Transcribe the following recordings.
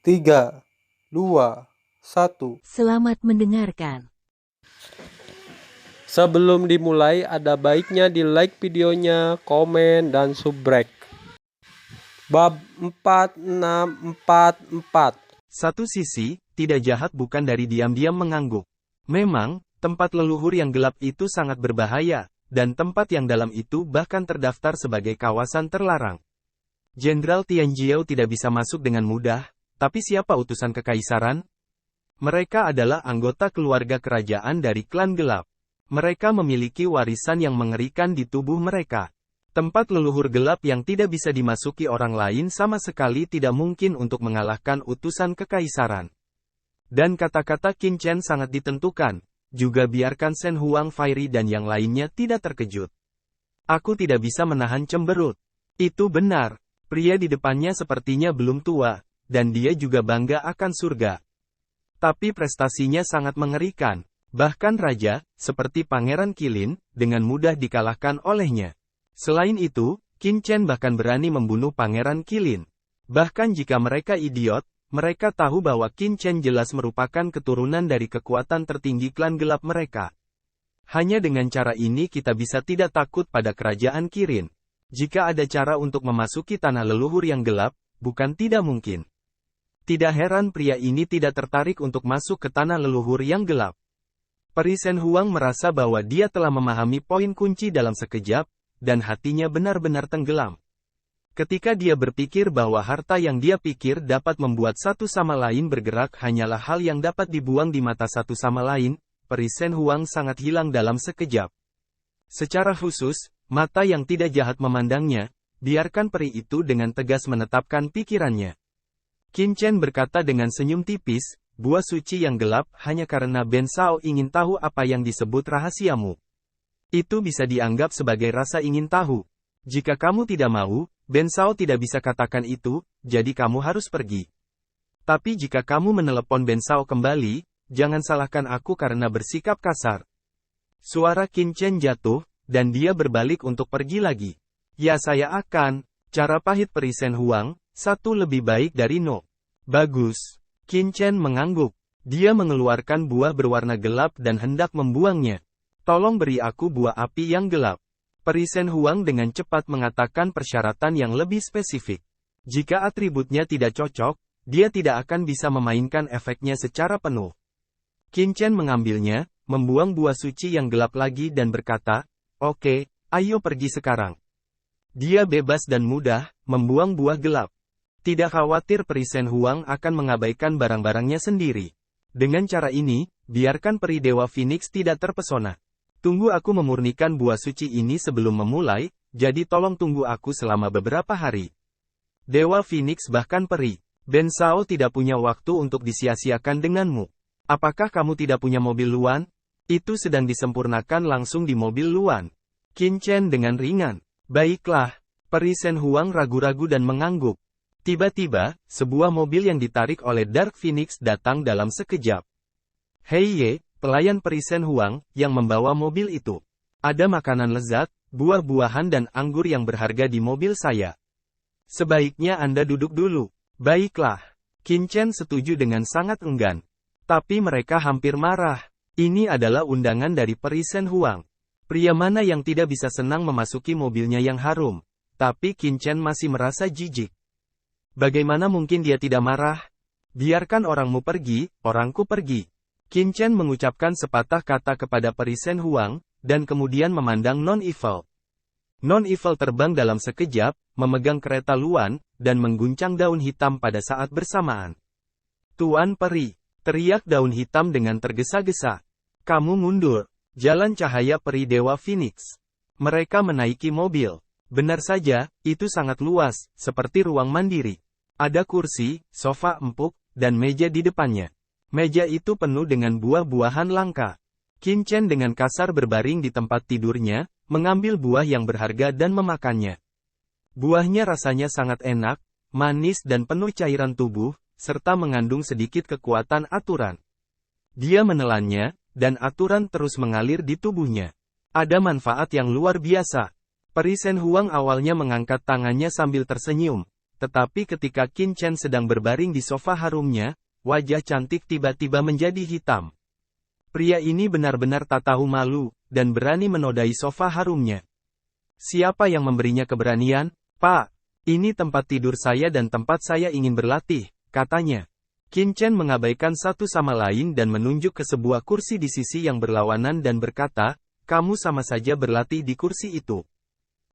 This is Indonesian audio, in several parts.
3, 2, 1. Selamat mendengarkan. Sebelum dimulai, ada baiknya di like videonya, komen, dan subrek. Bab 4644. Satu sisi, tidak jahat bukan dari diam-diam mengangguk. Memang, tempat leluhur yang gelap itu sangat berbahaya, dan tempat yang dalam itu bahkan terdaftar sebagai kawasan terlarang. Jenderal Tianjiao tidak bisa masuk dengan mudah, tapi siapa utusan kekaisaran? Mereka adalah anggota keluarga kerajaan dari klan gelap. Mereka memiliki warisan yang mengerikan di tubuh mereka. Tempat leluhur gelap yang tidak bisa dimasuki orang lain sama sekali tidak mungkin untuk mengalahkan utusan kekaisaran. Dan kata-kata Qin Chen sangat ditentukan, juga biarkan Shen Huang Fairy dan yang lainnya tidak terkejut. Aku tidak bisa menahan cemberut. Itu benar, pria di depannya sepertinya belum tua, dan dia juga bangga akan surga. Tapi prestasinya sangat mengerikan. Bahkan raja, seperti Pangeran Qilin, dengan mudah dikalahkan olehnya. Selain itu, Qin Chen bahkan berani membunuh Pangeran Qilin. Bahkan jika mereka idiot, mereka tahu bahwa Qin Chen jelas merupakan keturunan dari kekuatan tertinggi klan gelap mereka. Hanya dengan cara ini kita bisa tidak takut pada kerajaan Kirin. Jika ada cara untuk memasuki tanah leluhur yang gelap, bukan tidak mungkin. Tidak heran pria ini tidak tertarik untuk masuk ke tanah leluhur yang gelap. Peri Shen Huang merasa bahwa dia telah memahami poin kunci dalam sekejap, dan hatinya benar-benar tenggelam. Ketika dia berpikir bahwa harta yang dia pikir dapat membuat satu sama lain bergerak hanyalah hal yang dapat dibuang di mata satu sama lain, Peri Shen Huang sangat hilang dalam sekejap. Secara khusus, mata yang tidak jahat memandangnya, biarkan peri itu dengan tegas menetapkan pikirannya. Qin Chen berkata dengan senyum tipis, buah suci yang gelap hanya karena Ben Shao ingin tahu apa yang disebut rahasiamu. Itu bisa dianggap sebagai rasa ingin tahu. Jika kamu tidak mau, Ben Shao tidak bisa katakan itu, jadi kamu harus pergi. Tapi jika kamu menelepon Ben Shao kembali, jangan salahkan aku karena bersikap kasar. Suara Qin Chen jatuh, dan dia berbalik untuk pergi lagi. Ya saya akan. Cara pahit peri Shen Huang, satu lebih baik dari no. Bagus. Qin Chen mengangguk. Dia mengeluarkan buah berwarna gelap dan hendak membuangnya. Tolong beri aku buah api yang gelap. Peri Shen Huang dengan cepat mengatakan persyaratan yang lebih spesifik. Jika atributnya tidak cocok, dia tidak akan bisa memainkan efeknya secara penuh. Qin Chen mengambilnya, membuang buah suci yang gelap lagi dan berkata, "Oke, ayo pergi sekarang." Dia bebas dan mudah, membuang buah gelap. Tidak khawatir peri Shen Huang akan mengabaikan barang-barangnya sendiri. Dengan cara ini, biarkan peri Dewa Phoenix tidak terpesona. Tunggu aku memurnikan buah suci ini sebelum memulai, jadi tolong tunggu aku selama beberapa hari. Dewa Phoenix bahkan peri. Ben Shao tidak punya waktu untuk disia-siakan denganmu. Apakah kamu tidak punya mobil Luan? Itu sedang disempurnakan langsung di mobil Luan. Qin Chen dengan ringan. Baiklah. Peri Shen Huang ragu-ragu dan mengangguk. Tiba-tiba, sebuah mobil yang ditarik oleh Dark Phoenix datang dalam sekejap. Hei Ye, pelayan peri Shen Huang, yang membawa mobil itu. Ada makanan lezat, buah-buahan dan anggur yang berharga di mobil saya. Sebaiknya Anda duduk dulu. Baiklah. Qin Chen setuju dengan sangat enggan. Tapi mereka hampir marah. Ini adalah undangan dari peri Shen Huang. Pria mana yang tidak bisa senang memasuki mobilnya yang harum. Tapi Qin Chen masih merasa jijik. Bagaimana mungkin dia tidak marah? Biarkan orangmu pergi, orangku pergi. Qin Chen mengucapkan sepatah kata kepada peri Shen Huang, dan kemudian memandang Non-Evil. Non-Evil terbang dalam sekejap, memegang kereta Luan, dan mengguncang daun hitam pada saat bersamaan. Tuan peri, teriak daun hitam dengan tergesa-gesa. Kamu mundur. Jalan cahaya peri Dewa Phoenix. Mereka menaiki mobil. Benar saja, itu sangat luas, seperti ruang mandiri. Ada kursi, sofa empuk, dan meja di depannya. Meja itu penuh dengan buah-buahan langka. Qin Chen dengan kasar berbaring di tempat tidurnya, mengambil buah yang berharga dan memakannya. Buahnya rasanya sangat enak, manis dan penuh cairan tubuh, serta mengandung sedikit kekuatan aturan. Dia menelannya, dan aturan terus mengalir di tubuhnya. Ada manfaat yang luar biasa. Peri Shen Huang awalnya mengangkat tangannya sambil tersenyum. tetapi ketika Qin Chen sedang berbaring di sofa harumnya, wajah cantik tiba-tiba menjadi hitam. Pria ini benar-benar tak tahu malu, dan berani menodai sofa harumnya. Siapa yang memberinya keberanian? Pak, ini tempat tidur saya dan tempat saya ingin berlatih, katanya. Qin Chen mengabaikan satu sama lain dan menunjuk ke sebuah kursi di sisi yang berlawanan dan berkata, kamu sama saja berlatih di kursi itu.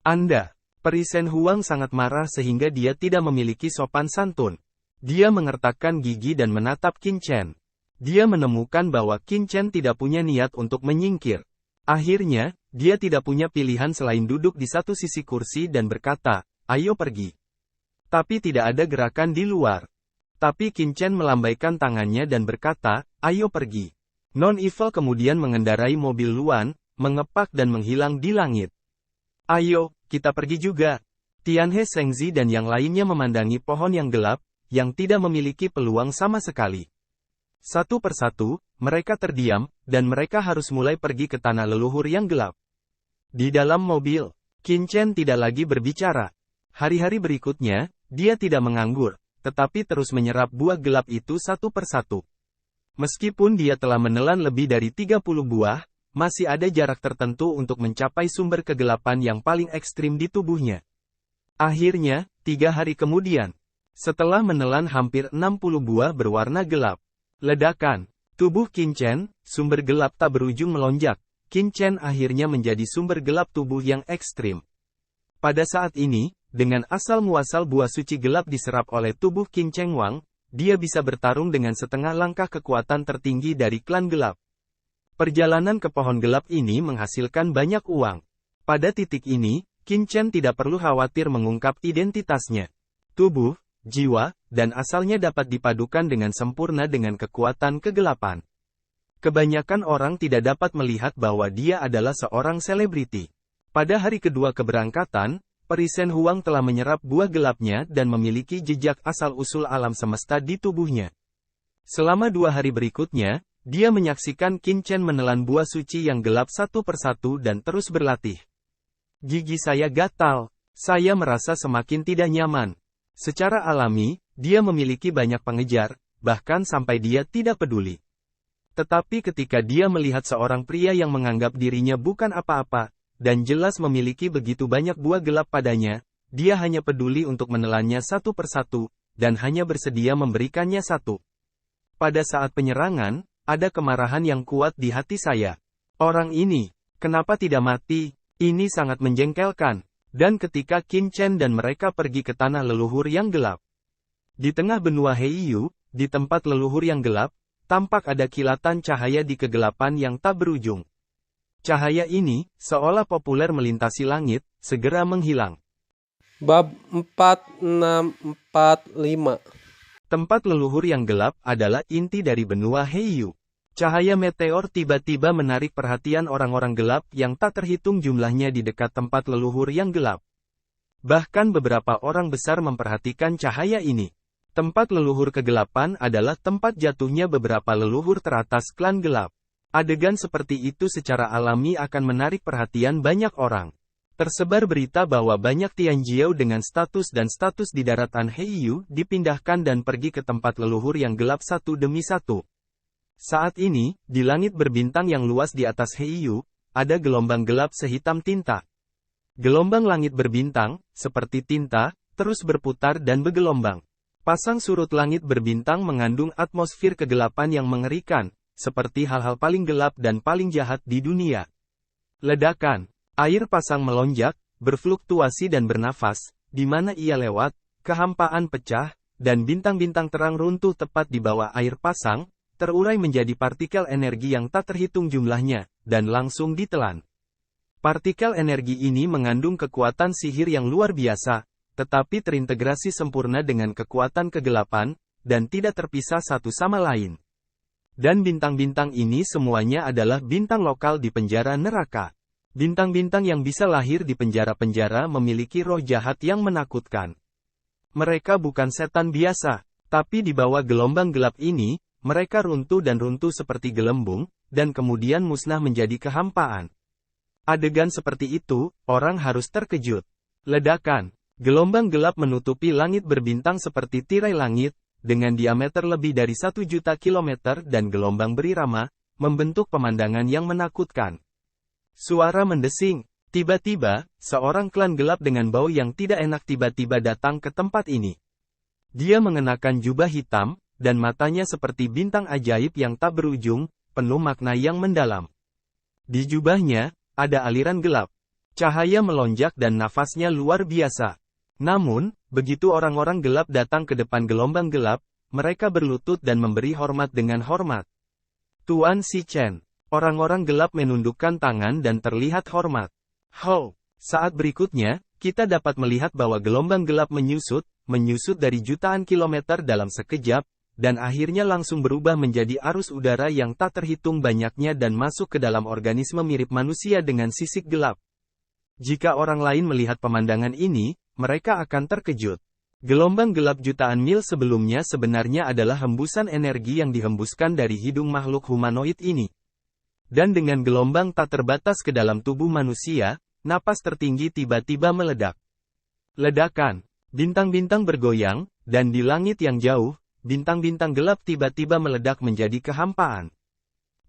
Anda. Peri Shen Huang sangat marah sehingga dia tidak memiliki sopan santun. Dia mengertakkan gigi dan menatap Qin Chen. Dia menemukan bahwa Qin Chen tidak punya niat untuk menyingkir. Akhirnya, dia tidak punya pilihan selain duduk di satu sisi kursi dan berkata, ayo pergi. Tapi tidak ada gerakan di luar. Tapi Qin Chen melambaikan tangannya dan berkata, ayo pergi. Non-evil kemudian mengendarai mobil Luan, mengepak dan menghilang di langit. Ayo, kita pergi juga. Tianhe Shengzi dan yang lainnya memandangi pohon yang gelap, yang tidak memiliki peluang sama sekali. Satu persatu, mereka terdiam, dan mereka harus mulai pergi ke tanah leluhur yang gelap. Di dalam mobil, Qin Chen tidak lagi berbicara. Hari-hari berikutnya, dia tidak menganggur, tetapi terus menyerap buah gelap itu satu persatu. Meskipun dia telah menelan lebih dari 30 buah, masih ada jarak tertentu untuk mencapai sumber kegelapan yang paling ekstrim di tubuhnya. Akhirnya, 3 hari kemudian, setelah menelan hampir 60 buah berwarna gelap, ledakan, tubuh Qin Chen, sumber gelap tak berujung melonjak. Qin Chen akhirnya menjadi sumber gelap tubuh yang ekstrim. Pada saat ini, dengan asal-muasal buah suci gelap diserap oleh tubuh Qin Cheng Wang, dia bisa bertarung dengan setengah langkah kekuatan tertinggi dari klan gelap. Perjalanan ke pohon gelap ini menghasilkan banyak uang. Pada titik ini, Qin Chen tidak perlu khawatir mengungkap identitasnya. Tubuh, jiwa, dan asalnya dapat dipadukan dengan sempurna dengan kekuatan kegelapan. Kebanyakan orang tidak dapat melihat bahwa dia adalah seorang selebriti. Pada hari kedua keberangkatan, Peri Shen Huang telah menyerap buah gelapnya dan memiliki jejak asal-usul alam semesta di tubuhnya. Selama 2 hari berikutnya, dia menyaksikan Qin Chen menelan buah suci yang gelap satu persatu dan terus berlatih. Gigi saya gatal. Saya merasa semakin tidak nyaman. Secara alami, dia memiliki banyak pengejar, bahkan sampai dia tidak peduli. Tetapi ketika dia melihat seorang pria yang menganggap dirinya bukan apa-apa, dan jelas memiliki begitu banyak buah gelap padanya, dia hanya peduli untuk menelannya satu persatu, dan hanya bersedia memberikannya satu. Pada saat penyerangan, ada kemarahan yang kuat di hati saya. Orang ini, kenapa tidak mati? Ini sangat menjengkelkan. Dan ketika Qin Chen dan mereka pergi ke tanah leluhur yang gelap. Di tengah benua Heiyu, di tempat leluhur yang gelap, tampak ada kilatan cahaya di kegelapan yang tak berujung. Cahaya ini, seolah populer melintasi langit, segera menghilang. Bab 4645. Tempat leluhur yang gelap adalah inti dari benua Heiyu. Cahaya meteor tiba-tiba menarik perhatian orang-orang gelap yang tak terhitung jumlahnya di dekat tempat leluhur yang gelap. Bahkan beberapa orang besar memperhatikan cahaya ini. Tempat leluhur kegelapan adalah tempat jatuhnya beberapa leluhur teratas klan gelap. Adegan seperti itu secara alami akan menarik perhatian banyak orang. Tersebar berita bahwa banyak Tianjiao dengan status dan status di daratan Heiyu dipindahkan dan pergi ke tempat leluhur yang gelap satu demi satu. Saat ini, di langit berbintang yang luas di atas Heiyu, ada gelombang gelap sehitam tinta. Gelombang langit berbintang, seperti tinta, terus berputar dan bergelombang. Pasang surut langit berbintang mengandung atmosfer kegelapan yang mengerikan, seperti hal-hal paling gelap dan paling jahat di dunia. Ledakan, air pasang melonjak, berfluktuasi dan bernafas, di mana ia lewat, kehampaan pecah, dan bintang-bintang terang runtuh tepat di bawah air pasang, terurai menjadi partikel energi yang tak terhitung jumlahnya, dan langsung ditelan. Partikel energi ini mengandung kekuatan sihir yang luar biasa, tetapi terintegrasi sempurna dengan kekuatan kegelapan, dan tidak terpisah satu sama lain. Dan bintang-bintang ini semuanya adalah bintang lokal di penjara neraka. Bintang-bintang yang bisa lahir di penjara-penjara memiliki roh jahat yang menakutkan. Mereka bukan setan biasa, tapi di bawah gelombang gelap ini, mereka runtuh dan runtuh seperti gelembung, dan kemudian musnah menjadi kehampaan. Adegan seperti itu, orang harus terkejut. Ledakan. Gelombang gelap menutupi langit berbintang seperti tirai langit, dengan diameter lebih dari 1 juta kilometer dan gelombang berirama, membentuk pemandangan yang menakutkan. Suara mendesing. Tiba-tiba, seorang klan gelap dengan bau yang tidak enak tiba-tiba datang ke tempat ini. Dia mengenakan jubah hitam, dan matanya seperti bintang ajaib yang tak berujung, penuh makna yang mendalam. Di jubahnya, ada aliran gelap. Cahaya melonjak dan nafasnya luar biasa. Namun, begitu orang-orang gelap datang ke depan gelombang gelap, mereka berlutut dan memberi hormat dengan hormat. Tuan Si Chen. Orang-orang gelap menundukkan tangan dan terlihat hormat. Ho! Saat berikutnya, kita dapat melihat bahwa gelombang gelap menyusut dari jutaan kilometer dalam sekejap, dan akhirnya langsung berubah menjadi arus udara yang tak terhitung banyaknya dan masuk ke dalam organisme mirip manusia dengan sisik gelap. Jika orang lain melihat pemandangan ini, mereka akan terkejut. Gelombang gelap jutaan mil sebelumnya sebenarnya adalah hembusan energi yang dihembuskan dari hidung makhluk humanoid ini. Dan dengan gelombang tak terbatas ke dalam tubuh manusia, napas tertinggi tiba-tiba meledak. Ledakan. Bintang-bintang bergoyang, dan di langit yang jauh, bintang-bintang gelap tiba-tiba meledak menjadi kehampaan.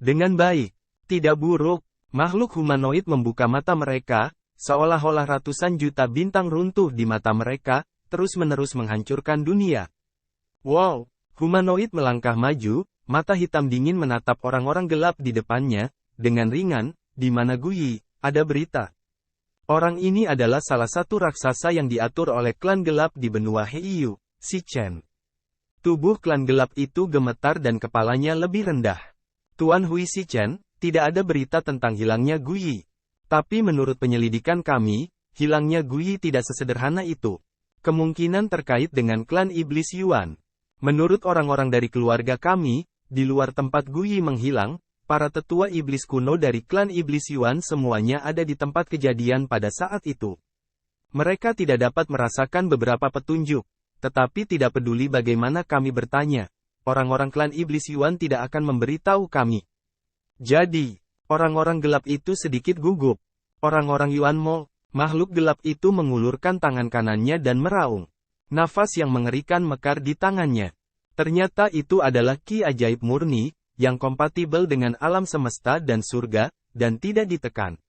Dengan baik, tidak buruk, makhluk humanoid membuka mata mereka, seolah-olah ratusan juta bintang runtuh di mata mereka, terus-menerus menghancurkan dunia. Wow! Humanoid melangkah maju, mata hitam dingin menatap orang-orang gelap di depannya, dengan ringan, di mana Guyi, ada berita. Orang ini adalah salah satu raksasa yang diatur oleh klan gelap di benua Heiyu, Si Chen. Tubuh klan gelap itu gemetar dan kepalanya lebih rendah. Tuan Hui Si Chen, tidak ada berita tentang hilangnya Guyi. Tapi menurut penyelidikan kami, hilangnya Guyi tidak sesederhana itu. Kemungkinan terkait dengan klan Iblis Yuan. Menurut orang-orang dari keluarga kami, di luar tempat Guyi menghilang, para tetua iblis kuno dari klan Iblis Yuan semuanya ada di tempat kejadian pada saat itu. Mereka tidak dapat merasakan beberapa petunjuk, tetapi tidak peduli bagaimana kami bertanya. Orang-orang klan Iblis Yuan tidak akan memberitahu kami. Jadi, orang-orang gelap itu sedikit gugup. Orang-orang Yuan Mo, makhluk gelap itu mengulurkan tangan kanannya dan meraung. Nafas yang mengerikan mekar di tangannya. Ternyata itu adalah ki ajaib murni, yang kompatibel dengan alam semesta dan surga, dan tidak ditekan.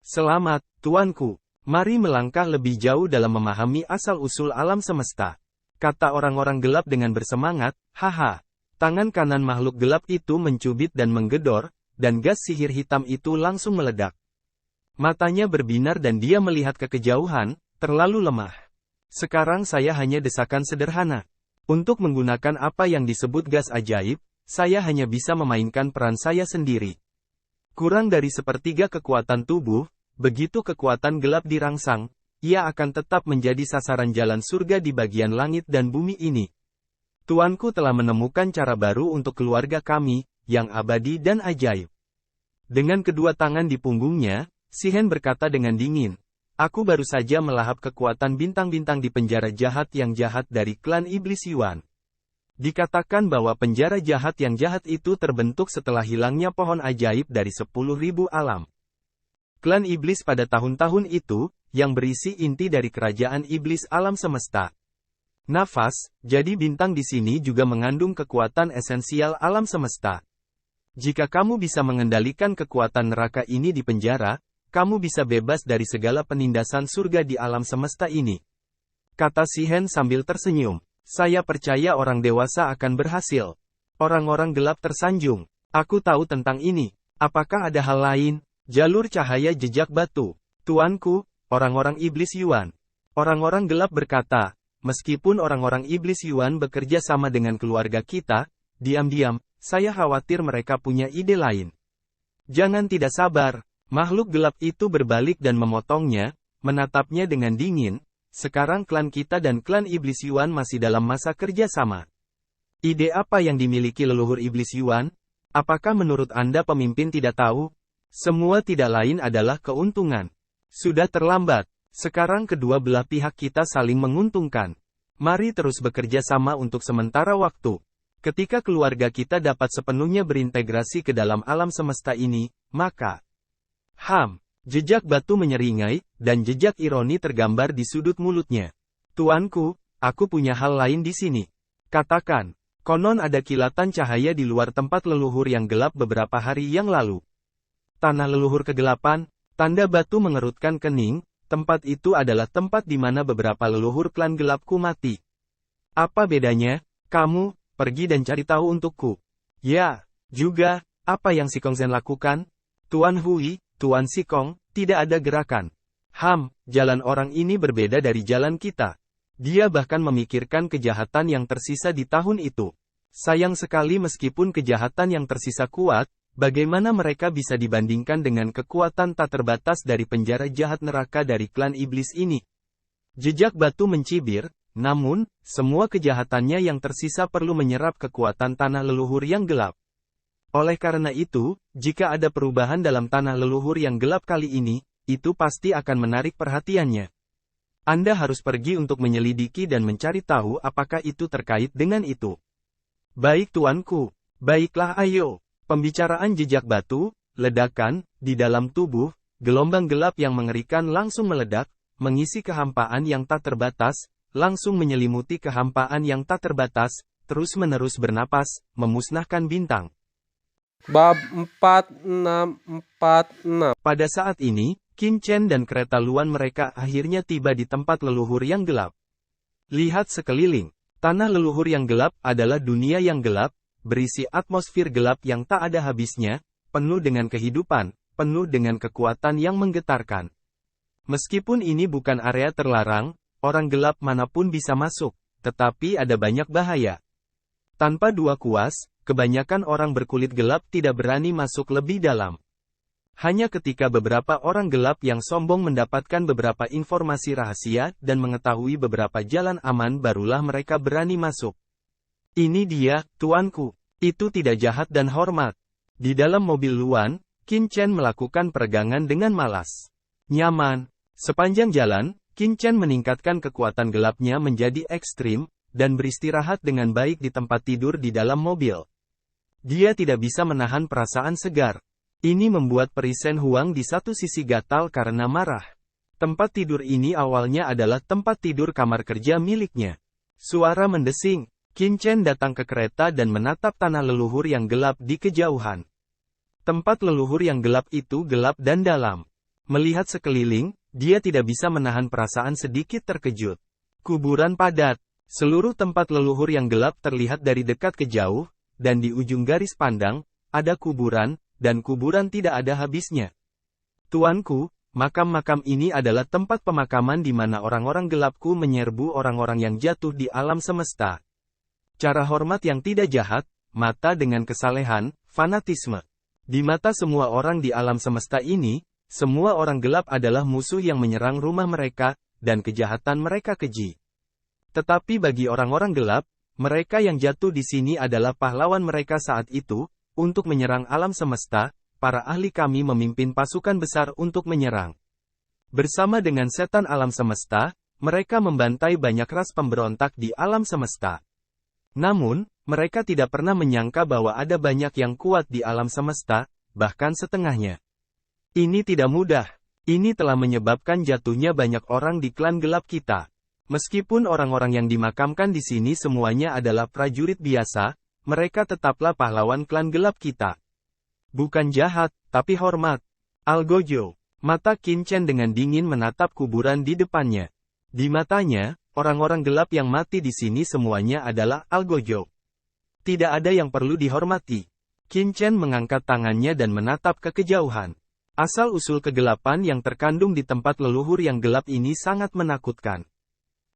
Selamat, tuanku. Mari melangkah lebih jauh dalam memahami asal-usul alam semesta. Kata orang-orang gelap dengan bersemangat, haha. Tangan kanan makhluk gelap itu mencubit dan menggedor, dan gas sihir hitam itu langsung meledak. Matanya berbinar dan dia melihat ke kejauhan, terlalu lemah. Sekarang saya hanya desakan sederhana. Untuk menggunakan apa yang disebut gas ajaib, saya hanya bisa memainkan peran saya sendiri. Kurang dari sepertiga kekuatan tubuh, begitu kekuatan gelap dirangsang, ia akan tetap menjadi sasaran jalan surga di bagian langit dan bumi ini. Tuanku telah menemukan cara baru untuk keluarga kami, yang abadi dan ajaib. Dengan kedua tangan di punggungnya, Si Hen berkata dengan dingin, aku baru saja melahap kekuatan bintang-bintang di penjara jahat yang jahat dari klan Iblis Yuan. Dikatakan bahwa penjara jahat yang jahat itu terbentuk setelah hilangnya pohon ajaib dari 10.000 alam. Klan Iblis pada tahun-tahun itu, yang berisi inti dari kerajaan Iblis alam semesta. Nafas, jadi bintang di sini juga mengandung kekuatan esensial alam semesta. Jika kamu bisa mengendalikan kekuatan neraka ini di penjara, kamu bisa bebas dari segala penindasan surga di alam semesta ini. Kata Si Hen sambil tersenyum. Saya percaya orang dewasa akan berhasil. Orang-orang gelap tersanjung. Aku tahu tentang ini. Apakah ada hal lain? Jalur cahaya jejak batu. Tuanku, orang-orang Iblis Yuan. Orang-orang gelap berkata, meskipun orang-orang Iblis Yuan bekerja sama dengan keluarga kita, diam-diam, saya khawatir mereka punya ide lain. Jangan tidak sabar. Makhluk gelap itu berbalik dan memotongnya, menatapnya dengan dingin. Sekarang klan kita dan klan Iblis Yuan masih dalam masa kerja sama. Ide apa yang dimiliki leluhur Iblis Yuan? Apakah menurut Anda pemimpin tidak tahu? Semua tidak lain adalah keuntungan. Sudah terlambat. Sekarang kedua belah pihak kita saling menguntungkan. Mari terus bekerja sama untuk sementara waktu. Ketika keluarga kita dapat sepenuhnya berintegrasi ke dalam alam semesta ini, maka Jejak batu menyeringai, dan jejak ironi tergambar di sudut mulutnya. Tuanku, aku punya hal lain di sini. Katakan, konon ada kilatan cahaya di luar tempat leluhur yang gelap beberapa hari yang lalu. Tanah leluhur kegelapan, tanda batu mengerutkan kening, tempat itu adalah tempat di mana beberapa leluhur klan gelapku mati. Apa bedanya? Kamu, pergi dan cari tahu untukku. Ya, juga, apa yang Si Kongzen lakukan? Tuan Hui, Tuan Sikong, tidak ada gerakan. Jalan orang ini berbeda dari jalan kita. Dia bahkan memikirkan kejahatan yang tersisa di tahun itu. Sayang sekali meskipun kejahatan yang tersisa kuat, bagaimana mereka bisa dibandingkan dengan kekuatan tak terbatas dari penjara jahat neraka dari klan iblis ini? Jejak batu mencibir, namun, semua kejahatannya yang tersisa perlu menyerap kekuatan tanah leluhur yang gelap. Oleh karena itu, jika ada perubahan dalam tanah leluhur yang gelap kali ini, itu pasti akan menarik perhatiannya. Anda harus pergi untuk menyelidiki dan mencari tahu apakah itu terkait dengan itu. Baik tuanku, baiklah ayo. Pembicaraan jejak batu, ledakan, di dalam tubuh, gelombang gelap yang mengerikan langsung meledak, mengisi kehampaan yang tak terbatas, langsung menyelimuti kehampaan yang tak terbatas, terus-menerus bernapas, memusnahkan bintang. Bab 4646. Pada saat ini, Qin Chen dan kereta luan mereka akhirnya tiba di tempat leluhur yang gelap. Lihat sekeliling. Tanah leluhur yang gelap adalah dunia yang gelap, berisi atmosfer gelap yang tak ada habisnya, penuh dengan kehidupan, penuh dengan kekuatan yang menggetarkan. Meskipun ini bukan area terlarang, orang gelap manapun bisa masuk, tetapi ada banyak bahaya. Tanpa dua kuas, kebanyakan orang berkulit gelap tidak berani masuk lebih dalam. Hanya ketika beberapa orang gelap yang sombong mendapatkan beberapa informasi rahasia dan mengetahui beberapa jalan aman barulah mereka berani masuk. Ini dia, tuanku. Itu tidak jahat dan hormat. Di dalam mobil luan, Qin Chen melakukan peregangan dengan malas. Nyaman. Sepanjang jalan, Qin Chen meningkatkan kekuatan gelapnya menjadi ekstrim, dan beristirahat dengan baik di tempat tidur di dalam mobil. Dia tidak bisa menahan perasaan segar. Ini membuat Peri Shen Huang di satu sisi gatal karena marah. Tempat tidur ini awalnya adalah tempat tidur kamar kerja miliknya. Suara mendesing. Qin Chen datang ke kereta dan menatap tanah leluhur yang gelap di kejauhan. Tempat leluhur yang gelap itu gelap dan dalam. Melihat sekeliling, dia tidak bisa menahan perasaan sedikit terkejut. Kuburan padat. Seluruh tempat leluhur yang gelap terlihat dari dekat ke jauh, dan di ujung garis pandang, ada kuburan, dan kuburan tidak ada habisnya. Tuanku, makam-makam ini adalah tempat pemakaman di mana orang-orang gelapku menyerbu orang-orang yang jatuh di alam semesta. Cara hormat yang tidak jahat, mata dengan kesalehan, fanatisme. Di mata semua orang di alam semesta ini, semua orang gelap adalah musuh yang menyerang rumah mereka, dan kejahatan mereka keji. Tetapi bagi orang-orang gelap, mereka yang jatuh di sini adalah pahlawan mereka saat itu, untuk menyerang alam semesta, para ahli kami memimpin pasukan besar untuk menyerang. Bersama dengan setan alam semesta, mereka membantai banyak ras pemberontak di alam semesta. Namun, mereka tidak pernah menyangka bahwa ada banyak yang kuat di alam semesta, bahkan setengahnya. Ini tidak mudah. Ini telah menyebabkan jatuhnya banyak orang di klan gelap kita. Meskipun orang-orang yang dimakamkan di sini semuanya adalah prajurit biasa, mereka tetaplah pahlawan klan gelap kita. Bukan jahat, tapi hormat. Algojo. Mata Qin Chen dengan dingin menatap kuburan di depannya. Di matanya, orang-orang gelap yang mati di sini semuanya adalah Algojo. Tidak ada yang perlu dihormati. Qin Chen mengangkat tangannya dan menatap ke kejauhan. Asal-usul kegelapan yang terkandung di tempat leluhur yang gelap ini sangat menakutkan.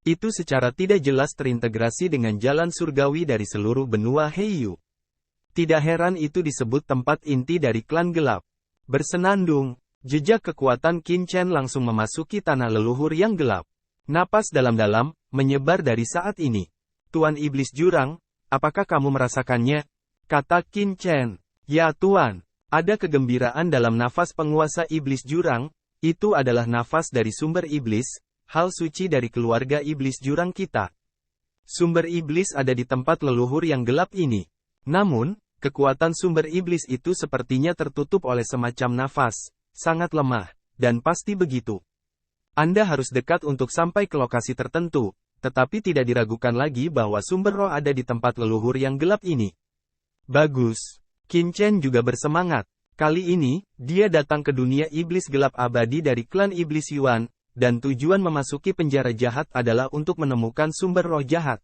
Itu secara tidak jelas terintegrasi dengan jalan surgawi dari seluruh benua Heiyu. Tidak heran itu disebut tempat inti dari klan gelap. Bersenandung, jejak kekuatan Qin Chen langsung memasuki tanah leluhur yang gelap. Napas dalam-dalam, menyebar dari saat ini. Tuan Iblis Jurang, apakah kamu merasakannya? Kata Qin Chen. Ya Tuan, ada kegembiraan dalam nafas penguasa Iblis Jurang, itu adalah nafas dari sumber iblis, hal suci dari keluarga iblis jurang kita. Sumber iblis ada di tempat leluhur yang gelap ini. Namun, kekuatan sumber iblis itu sepertinya tertutup oleh semacam nafas, sangat lemah, dan pasti begitu. Anda harus dekat untuk sampai ke lokasi tertentu, tetapi tidak diragukan lagi bahwa sumber roh ada di tempat leluhur yang gelap ini. Bagus. Qin Chen juga bersemangat. Kali ini, dia datang ke dunia iblis gelap abadi dari klan iblis Yuan, dan tujuan memasuki penjara jahat adalah untuk menemukan sumber roh jahat.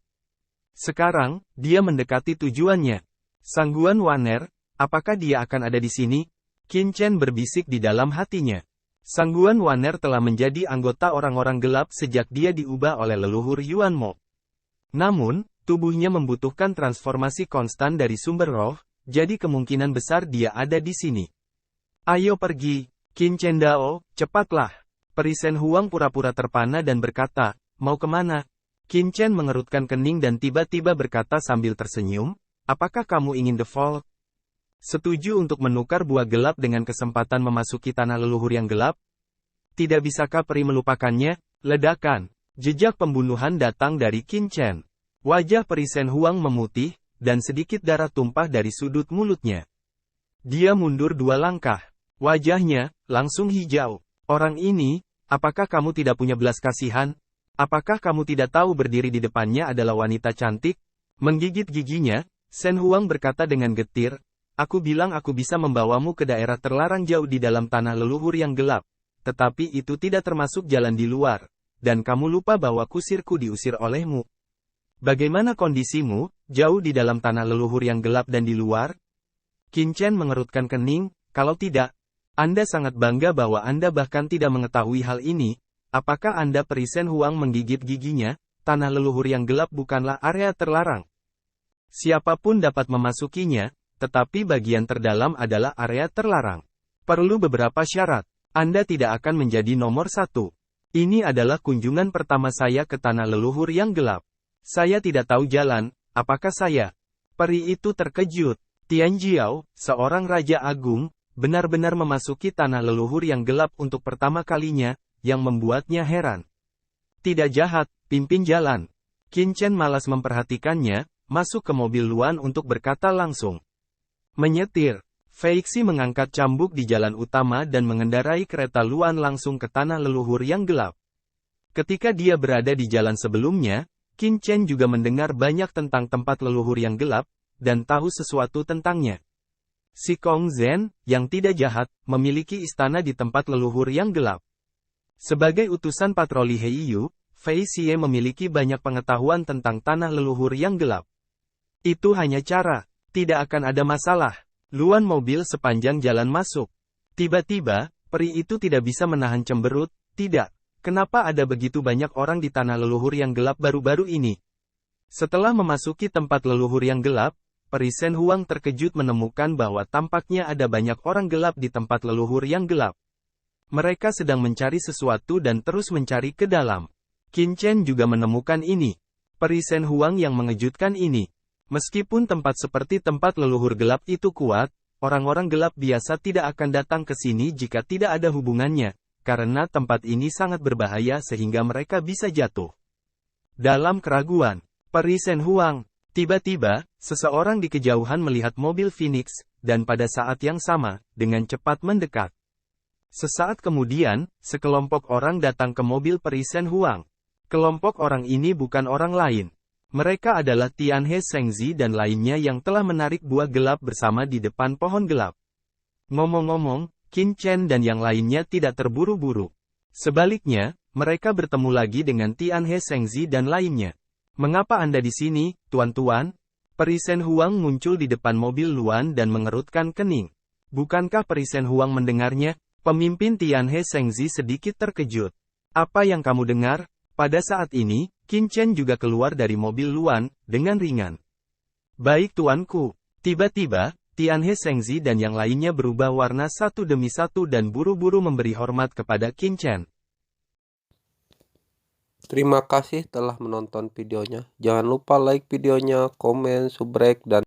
Sekarang, dia mendekati tujuannya. Sangguan Waner, apakah dia akan ada di sini? Qin Chen berbisik di dalam hatinya. Sangguan Waner telah menjadi anggota orang-orang gelap sejak dia diubah oleh leluhur Yuan Mo. Namun, tubuhnya membutuhkan transformasi konstan dari sumber roh, jadi kemungkinan besar dia ada di sini. Ayo pergi, Qin Chen Dao, cepatlah. Peri Shen Huang pura-pura terpana dan berkata, mau kemana? Qin Chen mengerutkan kening dan tiba-tiba berkata sambil tersenyum, apakah kamu ingin default? Setuju untuk menukar buah gelap dengan kesempatan memasuki tanah leluhur yang gelap? Tidak bisakah peri melupakannya? Ledakan. Jejak pembunuhan datang dari Qin Chen. Wajah peri Shen Huang memutih, dan sedikit darah tumpah dari sudut mulutnya. Dia mundur 2 langkah. Wajahnya langsung hijau. Orang ini, apakah kamu tidak punya belas kasihan? Apakah kamu tidak tahu berdiri di depannya adalah wanita cantik? Menggigit giginya, Shen Huang berkata dengan getir, aku bilang aku bisa membawamu ke daerah terlarang jauh di dalam tanah leluhur yang gelap. Tetapi itu tidak termasuk jalan di luar. Dan kamu lupa bahwa kusirku diusir olehmu. Bagaimana kondisimu, jauh di dalam tanah leluhur yang gelap dan di luar? Qin Chen mengerutkan kening, kalau tidak, Anda sangat bangga bahwa Anda bahkan tidak mengetahui hal ini. Apakah Anda? Peri Shen Huang menggigit giginya, tanah leluhur yang gelap bukanlah area terlarang. Siapapun dapat memasukinya, tetapi bagian terdalam adalah area terlarang. Perlu beberapa syarat. Anda tidak akan menjadi nomor 1. Ini adalah kunjungan pertama saya ke tanah leluhur yang gelap. Saya tidak tahu jalan, apakah saya? Peri itu terkejut. Tian Jiao, seorang raja agung, benar-benar memasuki tanah leluhur yang gelap untuk pertama kalinya, yang membuatnya heran. Tidak jahat, pimpin jalan. Qin Chen malas memperhatikannya, masuk ke mobil Luan untuk berkata langsung. Menyetir, Feixi mengangkat cambuk di jalan utama dan mengendarai kereta Luan langsung ke tanah leluhur yang gelap. Ketika dia berada di jalan sebelumnya, Qin Chen juga mendengar banyak tentang tempat leluhur yang gelap, dan tahu sesuatu tentangnya. Si Kong Zhen, yang tidak jahat, memiliki istana di tempat leluhur yang gelap. Sebagai utusan patroli Heiyu, Fei Xie memiliki banyak pengetahuan tentang tanah leluhur yang gelap. Itu hanya cara, tidak akan ada masalah. Luan mobil sepanjang jalan masuk. Tiba-tiba, peri itu tidak bisa menahan cemberut, tidak. Kenapa ada begitu banyak orang di tanah leluhur yang gelap baru-baru ini? Setelah memasuki tempat leluhur yang gelap, Peri Shen Huang terkejut menemukan bahwa tampaknya ada banyak orang gelap di tempat leluhur yang gelap. Mereka sedang mencari sesuatu dan terus mencari ke dalam. Qin Chen juga menemukan ini. Peri Shen Huang yang mengejutkan ini. Meskipun tempat seperti tempat leluhur gelap itu kuat, orang-orang gelap biasa tidak akan datang ke sini jika tidak ada hubungannya, karena tempat ini sangat berbahaya sehingga mereka bisa jatuh. Dalam keraguan, Peri Shen Huang, tiba-tiba, seseorang di kejauhan melihat mobil Phoenix, dan pada saat yang sama, dengan cepat mendekat. Sesaat kemudian, sekelompok orang datang ke mobil Peri Shen Huang. Kelompok orang ini bukan orang lain. Mereka adalah Tianhe Shengzi dan lainnya yang telah menarik buah gelap bersama di depan pohon gelap. Ngomong-ngomong, Qin Chen dan yang lainnya tidak terburu-buru. Sebaliknya, mereka bertemu lagi dengan Tianhe Shengzi dan lainnya. Mengapa Anda di sini, tuan-tuan? Peri Shen Huang muncul di depan mobil Luan dan mengerutkan kening. Bukankah Peri Shen Huang mendengarnya? Pemimpin Tianhe Shengzi sedikit terkejut. Apa yang kamu dengar? Pada saat ini, Qin Chen juga keluar dari mobil Luan, dengan ringan. Baik tuanku. Tiba-tiba, Tianhe Shengzi dan yang lainnya berubah warna satu demi satu dan buru-buru memberi hormat kepada Qin Chen. Terima kasih telah menonton videonya. Jangan lupa like videonya, komen, subrek, dan